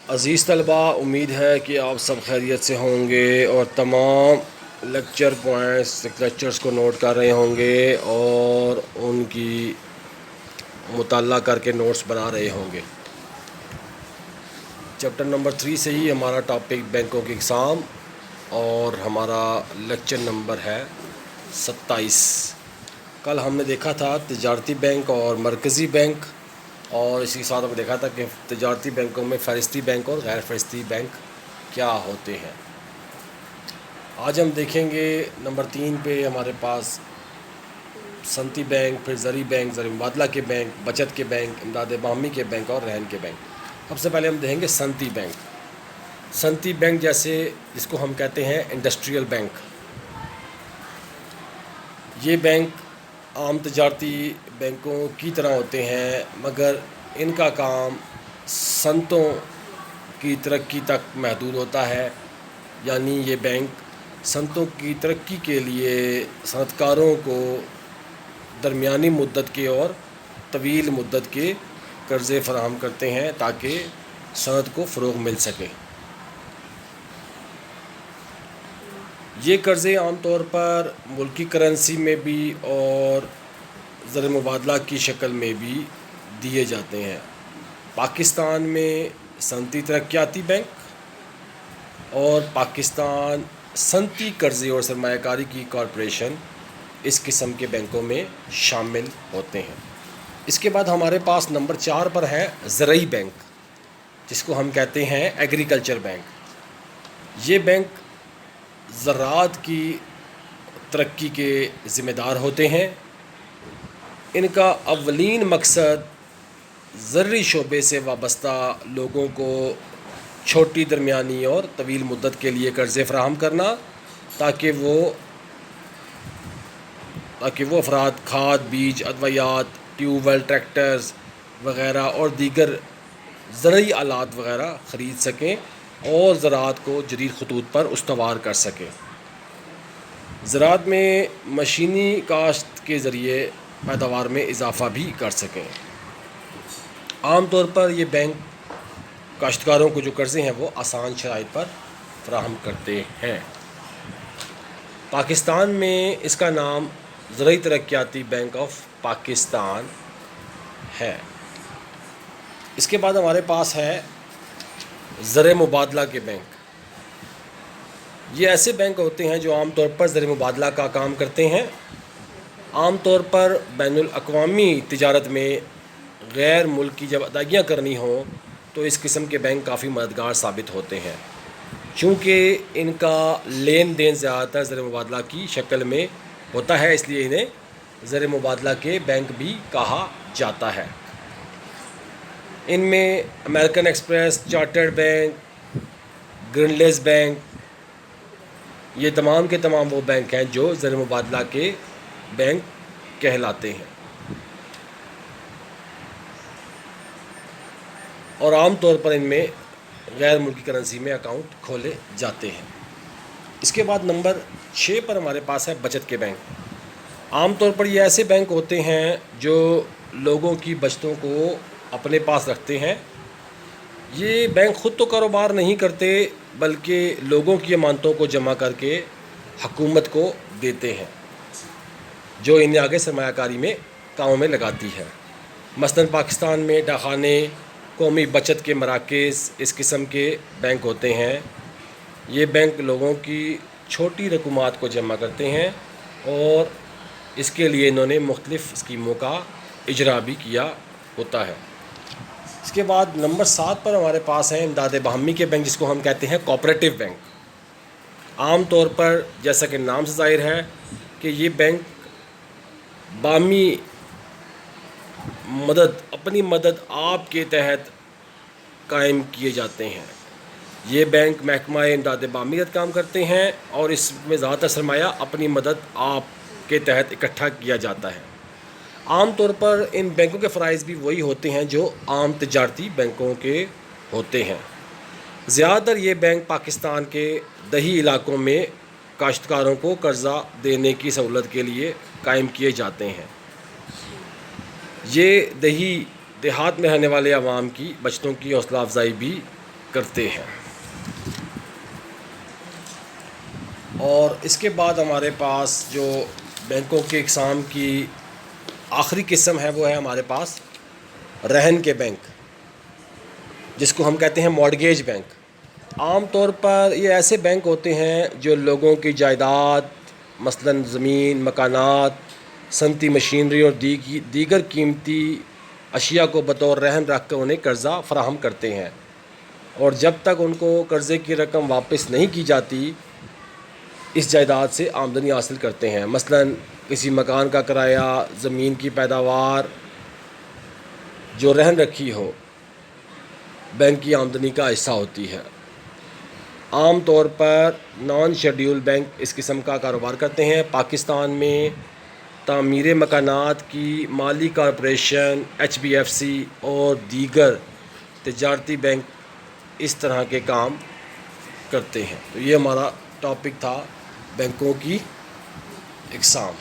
عزیز طلبہ، امید ہے کہ آپ سب خیریت سے ہوں گے اور تمام لیکچرز کو نوٹ کر رہے ہوں گے اور ان کی مطالعہ کر کے نوٹس بنا رہے ہوں گے۔ چیپٹر نمبر 3 سے ہی ہمارا ٹاپک بینکوں کی اقسام اور ہمارا لیکچر نمبر ہے 27۔ کل ہم نے دیکھا تھا تجارتی بینک اور مرکزی بینک، اور اسی کے ساتھ ہم نے دیکھا تھا کہ تجارتی بینکوں میں فہرستی بینک اور غیر فہرستی بینک کیا ہوتے ہیں۔ آج ہم دیکھیں گے نمبر 3 پہ ہمارے پاس صنعتی بینک، پھر زرعی بینک، زر مبادلہ کے بینک، بچت کے بینک، امداد باہمی کے بینک اور رہن کے بینک۔ سب سے پہلے ہم دیکھیں گے صنعتی بینک۔ صنعتی بینک جیسے جس کو ہم کہتے ہیں انڈسٹریل بینک، یہ بینک عام تجارتی بینکوں کی طرح ہوتے ہیں، مگر ان کا کام صنعتوں کی ترقی تک محدود ہوتا ہے۔ یعنی یہ بینک صنعتوں کی ترقی کے لیے صنعت کاروں کو درمیانی مدت کے اور طویل مدت کے قرضے فراہم کرتے ہیں تاکہ صنعت کو فروغ مل سکے۔ یہ قرضے عام طور پر ملکی کرنسی میں بھی اور زر مبادلہ کی شکل میں بھی دیے جاتے ہیں۔ پاکستان میں صنعتی ترقیاتی بینک اور پاکستان صنعتی قرضے اور سرمایہ کاری کی کارپوریشن اس قسم کے بینکوں میں شامل ہوتے ہیں۔ اس کے بعد ہمارے پاس نمبر 4 پر ہے زرعی بینک، جس کو ہم کہتے ہیں ایگریکلچر بینک۔ یہ بینک زراعت کی ترقی کے ذمہ دار ہوتے ہیں۔ ان کا اولین مقصد زرعی شعبے سے وابستہ لوگوں کو چھوٹی، درمیانی اور طویل مدت کے لیے قرضے فراہم کرنا تاکہ وہ افراد کھاد، بیج، ادویات، ٹیوب ویل، ٹریکٹرز وغیرہ اور دیگر زرعی آلات وغیرہ خرید سکیں اور زراعت کو جدید خطوط پر استوار کر سکیں۔ زراعت میں مشینی کاشت کے ذریعے پیداوار میں اضافہ بھی کر سکیں۔ عام طور پر یہ بینک کاشتکاروں کو جو قرضے ہیں وہ آسان شرائط پر فراہم کرتے ہیں۔ پاکستان میں اس کا نام زرعی ترقیاتی بینک آف پاکستان ہے۔ اس کے بعد ہمارے پاس ہے زر مبادلہ کے بینک۔ یہ ایسے بینک ہوتے ہیں جو عام طور پر زر مبادلہ کا کام کرتے ہیں۔ عام طور پر بین الاقوامی تجارت میں غیر ملکی جب ادائیگیاں کرنی ہوں تو اس قسم کے بینک کافی مددگار ثابت ہوتے ہیں، چونکہ ان کا لین دین زیادہ تر زر مبادلہ کی شکل میں ہوتا ہے، اس لیے انہیں زر مبادلہ کے بینک بھی کہا جاتا ہے۔ ان میں American Express, Chartered Bank, Grindlays Bank, یہ تمام کے تمام وہ بینک ہیں جو زر مبادلہ کے بینک کہلاتے ہیں اور عام طور پر ان میں غیر ملکی کرنسی میں اکاؤنٹ کھولے جاتے ہیں۔ اس کے بعد نمبر 6 پر ہمارے پاس ہے بچت کے بینک۔ عام طور پر یہ ایسے بینک ہوتے ہیں جو لوگوں کی بچتوں کو اپنے پاس رکھتے ہیں۔ یہ بینک خود تو کاروبار نہیں کرتے بلکہ لوگوں کی امانتوں کو جمع کر کے حکومت کو دیتے ہیں جو انہیں آگے سرمایہ کاری میں کاموں میں لگاتی ہے۔ مثلاً پاکستان میں ڈاکخانے، قومی بچت کے مراکز اس قسم کے بینک ہوتے ہیں۔ یہ بینک لوگوں کی چھوٹی رقومات کو جمع کرتے ہیں اور اس کے لیے انہوں نے مختلف اسکیموں کا اجرا بھی کیا ہوتا ہے۔ اس کے بعد نمبر 7 پر ہمارے پاس ہیں امداد باہمی کے بینک، جس کو ہم کہتے ہیں کوآپریٹو بینک۔ عام طور پر جیسا کہ نام سے ظاہر ہے کہ یہ بینک باہمی اپنی مدد آپ کے تحت قائم کیے جاتے ہیں۔ یہ بینک محکمہ امداد باہمی کا کام کرتے ہیں اور اس میں زیادہ تر سرمایہ اپنی مدد آپ کے تحت اکٹھا کیا جاتا ہے۔ عام طور پر ان بینکوں کے فرائض بھی وہی ہوتے ہیں جو عام تجارتی بینکوں کے ہوتے ہیں۔ زیادہ تر یہ بینک پاکستان کے دیہی علاقوں میں کاشتکاروں کو قرضہ دینے کی سہولت کے لیے قائم کیے جاتے ہیں۔ یہ دیہات میں رہنے والے عوام کی بچتوں کی حوصلہ افزائی بھی کرتے ہیں۔ اور اس کے بعد ہمارے پاس جو بینکوں کے اقسام کی آخری قسم ہے وہ ہے ہمارے پاس رہن کے بینک، جس کو ہم کہتے ہیں مارگیج بینک۔ عام طور پر یہ ایسے بینک ہوتے ہیں جو لوگوں کی جائیداد مثلاً زمین، مکانات، صنعتی مشینری اور دیگر قیمتی اشیاء کو بطور رہن رکھ کر انہیں قرضہ فراہم کرتے ہیں، اور جب تک ان کو قرضے کی رقم واپس نہیں کی جاتی اس جائیداد سے آمدنی حاصل کرتے ہیں۔ مثلاً کسی مکان کا کرایہ، زمین کی پیداوار جو رہن رکھی ہو بینک کی آمدنی کا حصہ ہوتی ہے۔ عام طور پر نان شیڈیول بینک اس قسم کا کاروبار کرتے ہیں۔ پاکستان میں تعمیر مکانات کی مالی کارپوریشن، HBFC اور دیگر تجارتی بینک اس طرح کے کام کرتے ہیں۔ تو یہ ہمارا ٹاپک تھا بینکوں کی اقسام۔